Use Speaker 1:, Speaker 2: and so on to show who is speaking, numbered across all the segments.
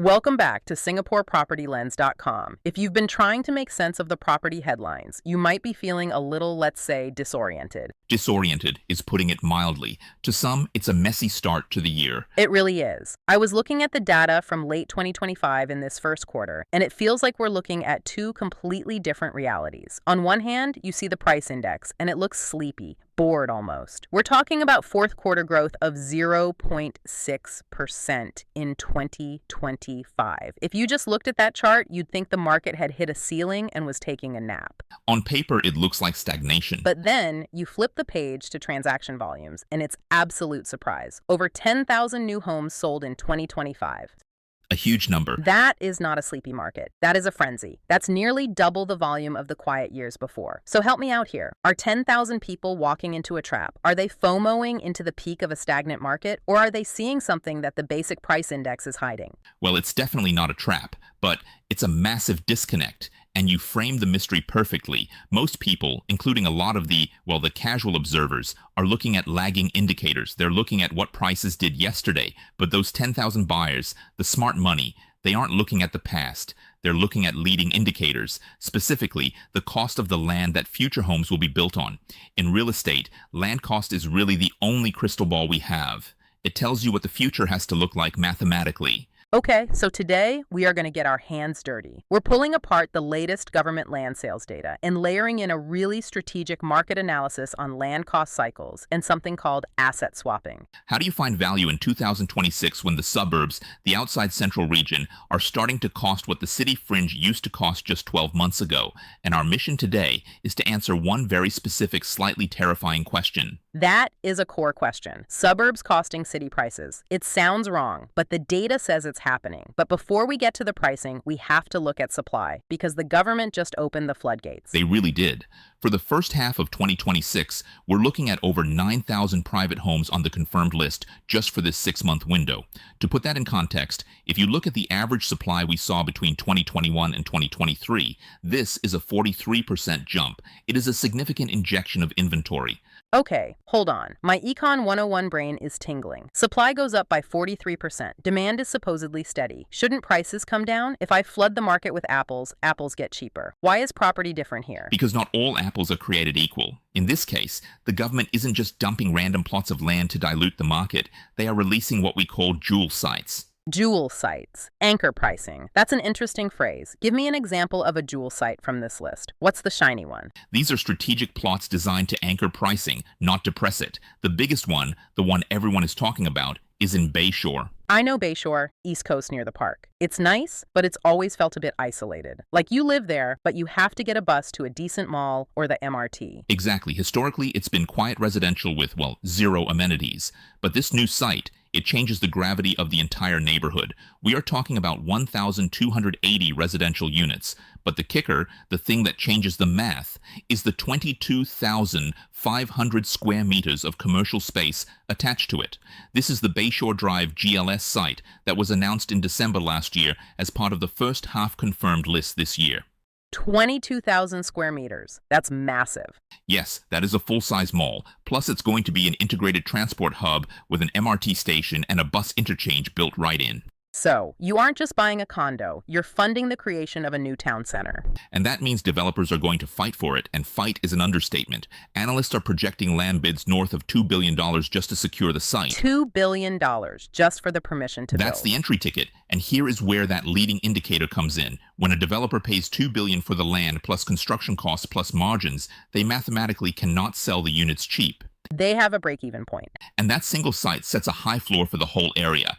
Speaker 1: Welcome back to SingaporePropertyLens.com. If you've been trying to make sense of the property headlines, you might be feeling a little, let's say, disoriented.
Speaker 2: Disoriented is putting it mildly. To some, it's a messy start to the year.
Speaker 1: It really is. I was looking at the data from late 2025 in this first quarter, and it feels like we're looking at two completely different realities. On one hand, you see the price index, and it looks sleepy, bored almost. We're talking about fourth quarter growth of 0.6% in 2025. If you just looked at that chart, you'd think the market had hit a ceiling and was taking a nap.
Speaker 2: On paper, it looks like stagnation.
Speaker 1: But then you flip the page to transaction volumes, and it's absolute surprise. Over 10,000 new homes sold in 2025.
Speaker 2: A huge number.
Speaker 1: That is not a sleepy market. That is a frenzy. That's nearly double the volume of the quiet years before. So help me out here. Are 10,000 people walking into a trap? Are they FOMOing into the peak of a stagnant market? Or are they seeing something that the basic price index is hiding?
Speaker 2: Well, it's definitely not a trap, but it's a massive disconnect. And you framed the mystery perfectly. Most people, including a lot of the casual observers, are looking at lagging indicators. They're looking at what prices did yesterday. But those 10,000 buyers, the smart money, they aren't looking at the past. They're looking at leading indicators, specifically the cost of the land that future homes will be built on. In real estate, land cost is really the only crystal ball we have. It tells you what the future has to look like mathematically.
Speaker 1: Okay, so today we are going to get our hands dirty. We're pulling apart the latest government land sales data and layering in a really strategic market analysis on land cost cycles and something called asset swapping.
Speaker 2: How do you find value in 2026 when the suburbs, the outside central region, are starting to cost what the city fringe used to cost just 12 months ago? And our mission today is to answer one very specific, slightly terrifying question.
Speaker 1: That is a core question. Suburbs costing city prices. It sounds wrong, but the data says it's happening. But before we get to the pricing, we have to look at supply because the government just opened the floodgates.
Speaker 2: They really did. For the first half of 2026, we're looking at over 9,000 private homes on the confirmed list just for this 6-month window. To put that in context, if you look at the average supply we saw between 2021 and 2023, this is a 43% jump. It is a significant injection of inventory.
Speaker 1: Okay, hold on. My Econ 101 brain is tingling. Supply goes up by 43%. Demand is supposedly steady. Shouldn't prices come down? If I flood the market with apples, apples get cheaper. Why is property different here?
Speaker 2: Because not all apples are created equal. In this case, the government isn't just dumping random plots of land to dilute the market. They are releasing what we call jewel sites.
Speaker 1: Jewel sites. Anchor pricing. That's an interesting phrase. Give me an example of a jewel site from this list. What's the shiny one?
Speaker 2: These are strategic plots designed to anchor pricing, not depress it. The biggest one, the one everyone is talking about, is in Bayshore.
Speaker 1: I know Bayshore, East Coast near the park. It's nice, but it's always felt a bit isolated. Like you live there, but you have to get a bus to a decent mall or the MRT.
Speaker 2: Exactly. Historically, it's been quiet residential with, zero amenities. But this new site, it changes the gravity of the entire neighborhood. We are talking about 1,280 residential units. But the kicker, the thing that changes the math, is the 22,500 square meters of commercial space attached to it. This is the Bayshore Drive GLS site that was announced in December last year as part of the first half-confirmed list this year.
Speaker 1: 22,000 square meters. That's massive.
Speaker 2: Yes, that is a full-size mall. Plus, it's going to be an integrated transport hub with an MRT station and a bus interchange built right in.
Speaker 1: So, you aren't just buying a condo, you're funding the creation of a new town center.
Speaker 2: And that means developers are going to fight for it, and fight is an understatement. Analysts are projecting land bids north of $2 billion just to secure the site.
Speaker 1: $2 billion just for the permission to build.
Speaker 2: That's the entry ticket, and here is where that leading indicator comes in. When a developer pays $2 billion for the land plus construction costs plus margins, they mathematically cannot sell the units cheap.
Speaker 1: They have a break-even point.
Speaker 2: And that single site sets a high floor for the whole area.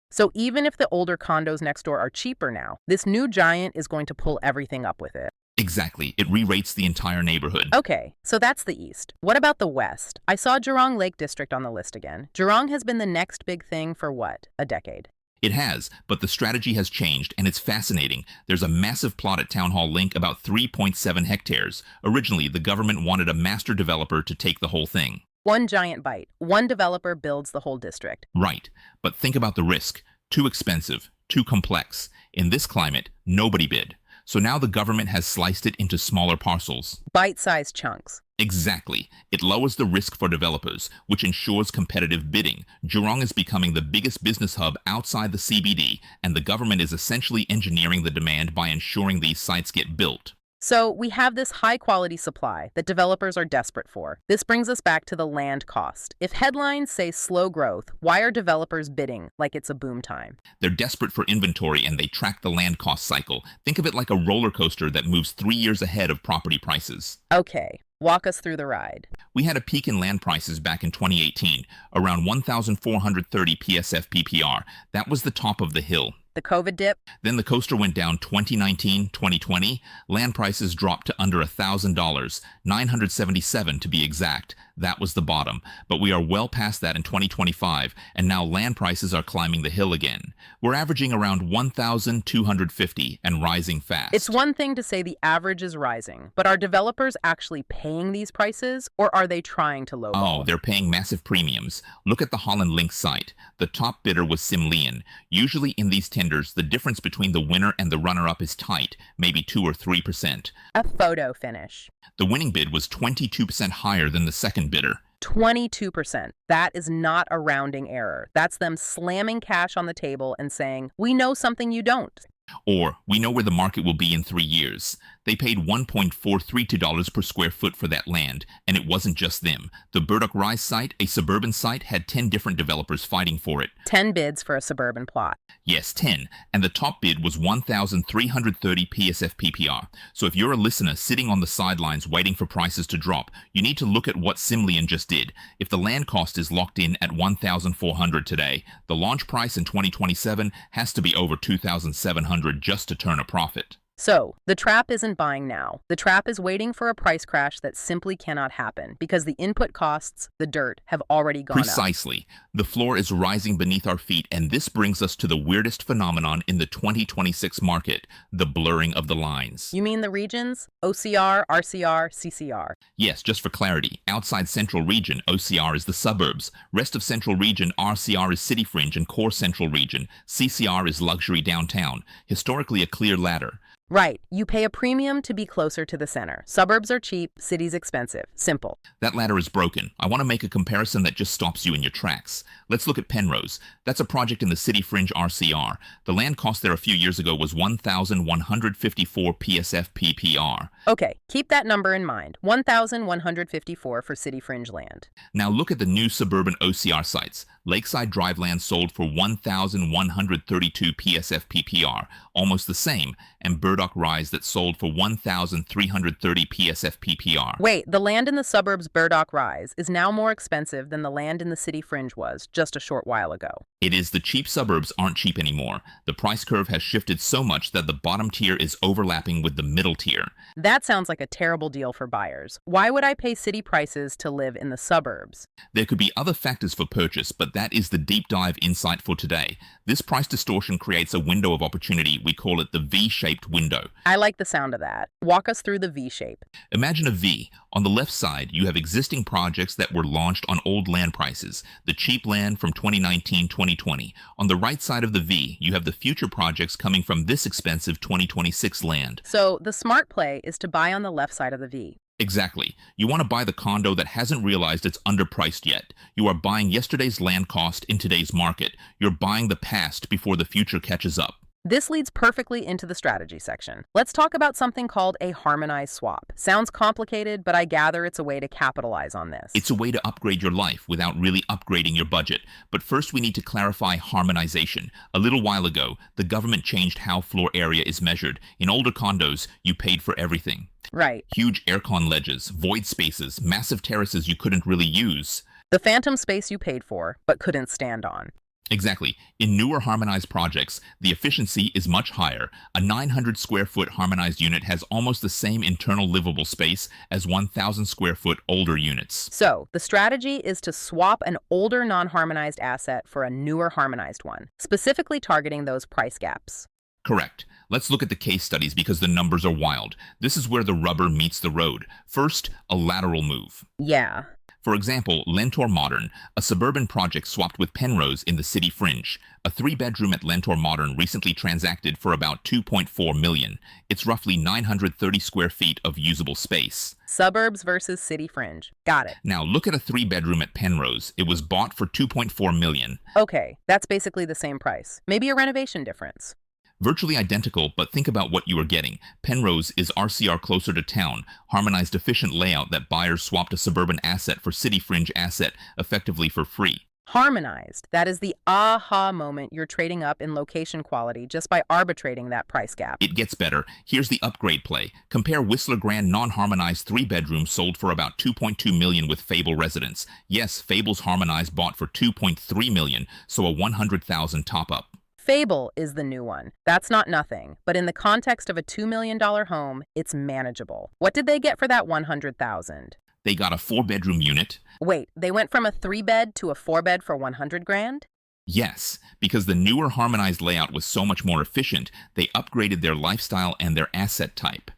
Speaker 1: So even if the older condos next door are cheaper now, this new giant is going to pull everything up with it.
Speaker 2: Exactly. It re-rates the entire neighborhood.
Speaker 1: Okay, so that's the east. What about the west? I saw Jurong Lake District on the list again. Jurong has been the next big thing for what? A decade.
Speaker 2: It has, but the strategy has changed, and it's fascinating. There's a massive plot at Town Hall Link about 3.7 hectares. Originally, the government wanted a master developer to take the whole thing.
Speaker 1: One giant bite. One developer builds the whole district.
Speaker 2: Right, but think about the risk. Too expensive, too complex. In this climate, nobody bid. So now the government has sliced it into smaller parcels.
Speaker 1: Bite-sized chunks.
Speaker 2: Exactly. It lowers the risk for developers, which ensures competitive bidding. Jurong is becoming the biggest business hub outside the CBD, and the government is essentially engineering the demand by ensuring these sites get built.
Speaker 1: So we have this high-quality supply that developers are desperate for. This brings us back to the land cost. If headlines say slow growth, why are developers bidding like it's a boom time?
Speaker 2: They're desperate for inventory and they track the land cost cycle. Think of it like a roller coaster that moves 3 years ahead of property prices.
Speaker 1: Okay, walk us through the ride.
Speaker 2: We had a peak in land prices back in 2018, around 1,430 PSF PPR. That was the top of the hill.
Speaker 1: The COVID dip?
Speaker 2: Then the coaster went down 2019, 2020. Land prices dropped to under $1,000, 977 to be exact. That was the bottom. But we are well past that in 2025, and now land prices are climbing the hill again. We're averaging around 1,250 and rising fast.
Speaker 1: It's one thing to say the average is rising, but are developers actually paying these prices, or are they trying to lowball?
Speaker 2: Oh, they're paying massive premiums. Look at the Holland Link site. The top bidder was Simlian. Usually in these tenders, the difference between the winner and the runner-up is tight, maybe 2 or 3%.
Speaker 1: A photo finish.
Speaker 2: The winning bid was 22% higher than the second bidder.
Speaker 1: 22%. That is not a rounding error. That's them slamming cash on the table and saying, we know something you don't.
Speaker 2: Or, we know where the market will be in 3 years. They paid $1.432 per square foot for that land, and it wasn't just them. The Bedok Rise site, a suburban site, had 10 different developers fighting for it.
Speaker 1: 10 bids for a suburban plot.
Speaker 2: Yes, 10. And the top bid was 1,330 PSF PPR. So if you're a listener sitting on the sidelines waiting for prices to drop, you need to look at what Simlian just did. If the land cost is locked in at $1,400 today, the launch price in 2027 has to be over $2,700 just to turn a profit.
Speaker 1: So, the trap isn't buying now. The trap is waiting for a price crash that simply cannot happen because the input costs, the dirt, have already gone up.
Speaker 2: Precisely. The floor is rising beneath our feet, and this brings us to the weirdest phenomenon in the 2026 market, the blurring of the lines.
Speaker 1: You mean the regions? OCR, RCR, CCR.
Speaker 2: Yes, just for clarity. Outside Central Region, OCR is the suburbs. Rest of Central Region, RCR is city fringe and core Central Region. CCR is luxury downtown. Historically a clear ladder.
Speaker 1: Right. You pay a premium to be closer to the center. Suburbs are cheap, cities expensive. Simple.
Speaker 2: That ladder is broken. I want to make a comparison that just stops you in your tracks. Let's look at Penrose. That's a project in the city fringe RCR. The land cost there a few years ago was 1,154 PSF PPR.
Speaker 1: Okay, keep that number in mind. 1,154 for city fringe land.
Speaker 2: Now look at the new suburban OCR sites. Lakeside Drive land sold for 1,132 PSF PPR, almost the same, and Bedok Rise that sold for 1,330 PSF PPR.
Speaker 1: Wait, the land in the suburbs Bedok Rise is now more expensive than the land in the city fringe was just a short while ago.
Speaker 2: It is. The cheap suburbs aren't cheap anymore. The price curve has shifted so much that the bottom tier is overlapping with the middle tier.
Speaker 1: That sounds like a terrible deal for buyers. Why would I pay city prices to live in the suburbs?
Speaker 2: There could be other factors for purchase, but that is the deep dive insight for today. This price distortion creates a window of opportunity. We call it the V-shaped window.
Speaker 1: I like the sound of that. Walk us through the V shape.
Speaker 2: Imagine a V. On the left side, you have existing projects that were launched on old land prices, the cheap land from 2019-2020. On the right side of the V, you have the future projects coming from this expensive 2026 land.
Speaker 1: So the smart play is to buy on the left side of the V.
Speaker 2: Exactly. You want to buy the condo that hasn't realized it's underpriced yet. You are buying yesterday's land cost in today's market. You're buying the past before the future catches up.
Speaker 1: This leads perfectly into the strategy section. Let's talk about something called a harmonized swap. Sounds complicated, but I gather it's a way to capitalize on this.
Speaker 2: It's a way to upgrade your life without really upgrading your budget. But first we need to clarify harmonization. A little while ago, the government changed how floor area is measured. In older condos, you paid for everything.
Speaker 1: Right.
Speaker 2: Huge aircon ledges, void spaces, massive terraces you couldn't really use.
Speaker 1: The phantom space you paid for, but couldn't stand on.
Speaker 2: Exactly. In newer harmonized projects, the efficiency is much higher. A 900 square foot harmonized unit has almost the same internal livable space as 1,000 square foot older units.
Speaker 1: So, the strategy is to swap an older non-harmonized asset for a newer harmonized one, specifically targeting those price gaps.
Speaker 2: Correct. Let's look at the case studies because the numbers are wild. This is where the rubber meets the road. First, a lateral move.
Speaker 1: Yeah.
Speaker 2: For example, Lentor Modern, a suburban project swapped with Penrose in the city fringe. A 3-bedroom at Lentor Modern recently transacted for about $2.4 million. It's roughly 930 square feet of usable space.
Speaker 1: Suburbs versus city fringe. Got it.
Speaker 2: Now look at a 3-bedroom at Penrose. It was bought for $2.4 million.
Speaker 1: Okay, that's basically the same price. Maybe a renovation difference.
Speaker 2: Virtually identical, but think about what you are getting. Penrose is RCR closer to town, harmonized efficient layout that buyers swapped a suburban asset for city fringe asset effectively for free.
Speaker 1: Harmonized. That is the aha moment you're trading up in location quality just by arbitrating that price gap.
Speaker 2: It gets better. Here's the upgrade play. Compare Whistler Grand non-harmonized 3-bedroom sold for about $2.2 million with Fable residence. Yes, Fable's harmonized bought for $2.3 million, so a $100,000 top-up.
Speaker 1: Fable is the new one. That's not nothing, but in the context of a $2 million home, it's manageable. What did they get for that $100,000?
Speaker 2: They got a 4-bedroom unit.
Speaker 1: Wait, they went from a 3-bed to a 4-bed for $100,000?
Speaker 2: Yes, because the newer harmonized layout was so much more efficient, they upgraded their lifestyle and their asset type.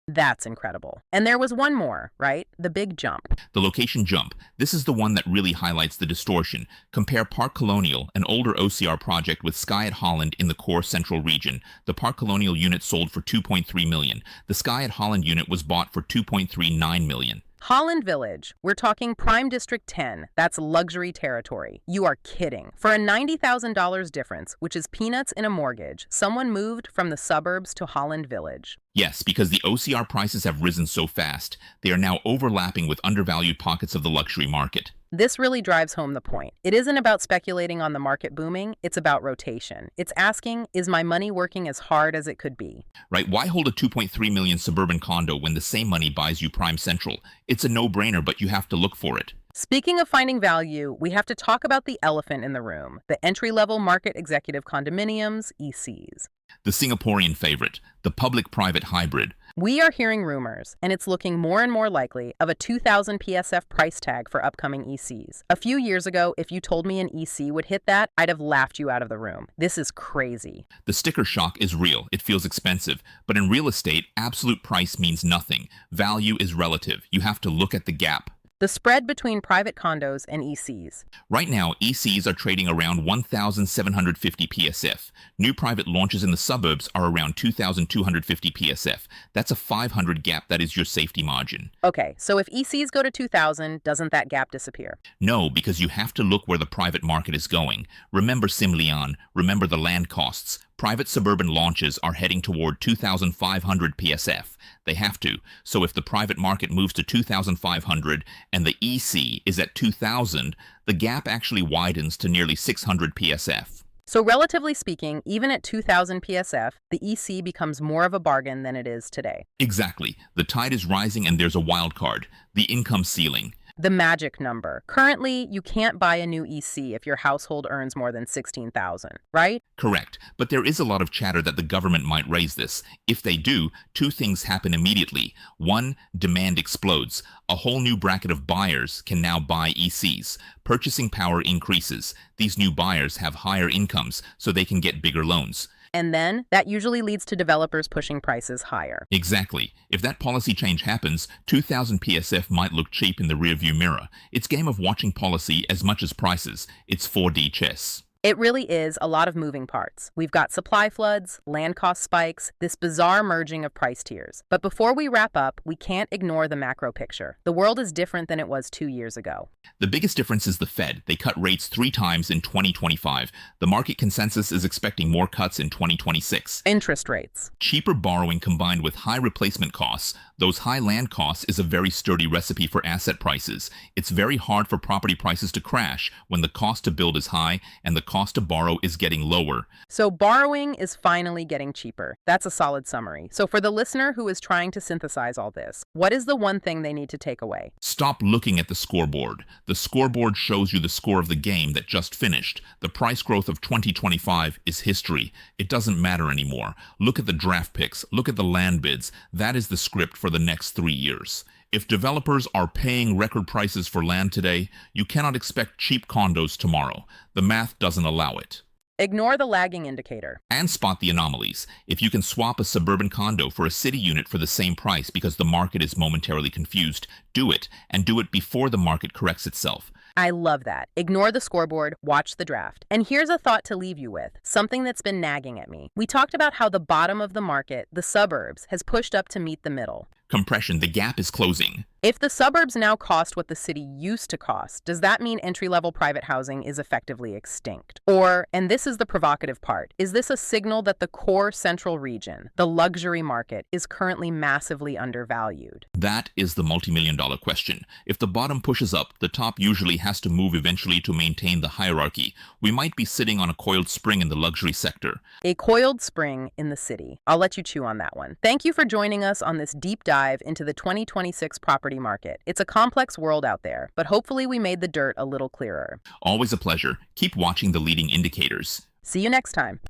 Speaker 1: That's incredible. And there was one more, right? The big jump.
Speaker 2: The location jump. This is the one that really highlights the distortion. Compare Park Colonial, an older OCR project, with Sky at Holland in the core central region. The Park Colonial unit sold for $2.3 million. The Sky at Holland unit was bought for $2.39 million.
Speaker 1: Holland Village. We're talking Prime District 10. That's luxury territory. You are kidding. For a $90,000 difference, which is peanuts in a mortgage, someone moved from the suburbs to Holland Village.
Speaker 2: Yes, because the OCR prices have risen so fast, they are now overlapping with undervalued pockets of the luxury market.
Speaker 1: This really drives home the point. It isn't about speculating on the market booming, it's about rotation. It's asking, is my money working as hard as it could be?
Speaker 2: Right, why hold a $2.3 million suburban condo when the same money buys you Prime Central? It's a no-brainer, but you have to look for it.
Speaker 1: Speaking of finding value, we have to talk about the elephant in the room, the entry-level market executive condominiums, ECs.
Speaker 2: The Singaporean favorite, the public-private hybrid.
Speaker 1: We are hearing rumors, and it's looking more and more likely, of a 2,000 PSF price tag for upcoming ECs. A few years ago, if you told me an EC would hit that, I'd have laughed you out of the room. This is crazy.
Speaker 2: The sticker shock is real. It feels expensive. But in real estate, absolute price means nothing. Value is relative. You have to look at the gap.
Speaker 1: The spread between private condos and ECs.
Speaker 2: Right now, ECs are trading around 1,750 PSF. New private launches in the suburbs are around 2,250 PSF. That's a 500 gap that is your safety margin.
Speaker 1: Okay, so if ECs go to 2,000, doesn't that gap disappear?
Speaker 2: No, because you have to look where the private market is going. Remember Simlian, remember the land costs. Private suburban launches are heading toward 2,500 PSF. They have to. So if the private market moves to 2,500 and the EC is at 2,000, the gap actually widens to nearly 600 PSF.
Speaker 1: So relatively speaking, even at 2,000 PSF, the EC becomes more of a bargain than it is today.
Speaker 2: Exactly. The tide is rising and there's a wild card, the income ceiling.
Speaker 1: The magic number. Currently, you can't buy a new EC if your household earns more than $16,000, right?
Speaker 2: Correct, but there is a lot of chatter that the government might raise this. If they do, two things happen immediately. One, demand explodes. A whole new bracket of buyers can now buy ECs. Purchasing power increases. These new buyers have higher incomes, so they can get bigger loans.
Speaker 1: And then, that usually leads to developers pushing prices higher.
Speaker 2: Exactly. If that policy change happens, 2,000 PSF might look cheap in the rearview mirror. It's game of watching policy as much as prices. It's 4D chess.
Speaker 1: It really is a lot of moving parts. We've got supply floods, land cost spikes, this bizarre merging of price tiers. But before we wrap up, we can't ignore the macro picture. The world is different than it was 2 years ago.
Speaker 2: The biggest difference is the Fed. They cut rates 3 times in 2025. The market consensus is expecting more cuts in 2026.
Speaker 1: Interest rates.
Speaker 2: Cheaper borrowing combined with high replacement costs. Those high land costs is a very sturdy recipe for asset prices. It's very hard for property prices to crash when the cost to build is high and the cost to borrow is getting lower.
Speaker 1: So borrowing is finally getting cheaper. That's a solid summary. So for the listener who is trying to synthesize all this, what is the one thing they need to take away?
Speaker 2: Stop looking at the scoreboard. The scoreboard shows you the score of the game that just finished. The price growth of 2025 is history. It doesn't matter anymore. Look at the draft picks. Look at the land bids. That is the script for the next 3 years. If developers are paying record prices for land today, you cannot expect cheap condos tomorrow. The math doesn't allow it.
Speaker 1: Ignore the lagging indicator.
Speaker 2: And spot the anomalies. If you can swap a suburban condo for a city unit for the same price because the market is momentarily confused, do it, and do it before the market corrects itself.
Speaker 1: I love that. Ignore the scoreboard, watch the draft. And here's a thought to leave you with, something that's been nagging at me. We talked about how the bottom of the market, the suburbs, has pushed up to meet the middle.
Speaker 2: Compression, the gap is closing.
Speaker 1: If the suburbs now cost what the city used to cost, does that mean entry-level private housing is effectively extinct? Or, and this is the provocative part, is this a signal that the core central region, the luxury market, is currently massively undervalued?
Speaker 2: That is the multi-million-dollar question. If the bottom pushes up, the top usually has to move eventually to maintain the hierarchy. We might be sitting on a coiled spring in the luxury sector.
Speaker 1: A coiled spring in the city. I'll let you chew on that one. Thank you for joining us on this deep dive into the 2026 property market. It's a complex world out there, but hopefully we made the dirt a little clearer.
Speaker 2: Always a pleasure. Keep watching the leading indicators.
Speaker 1: See you next time.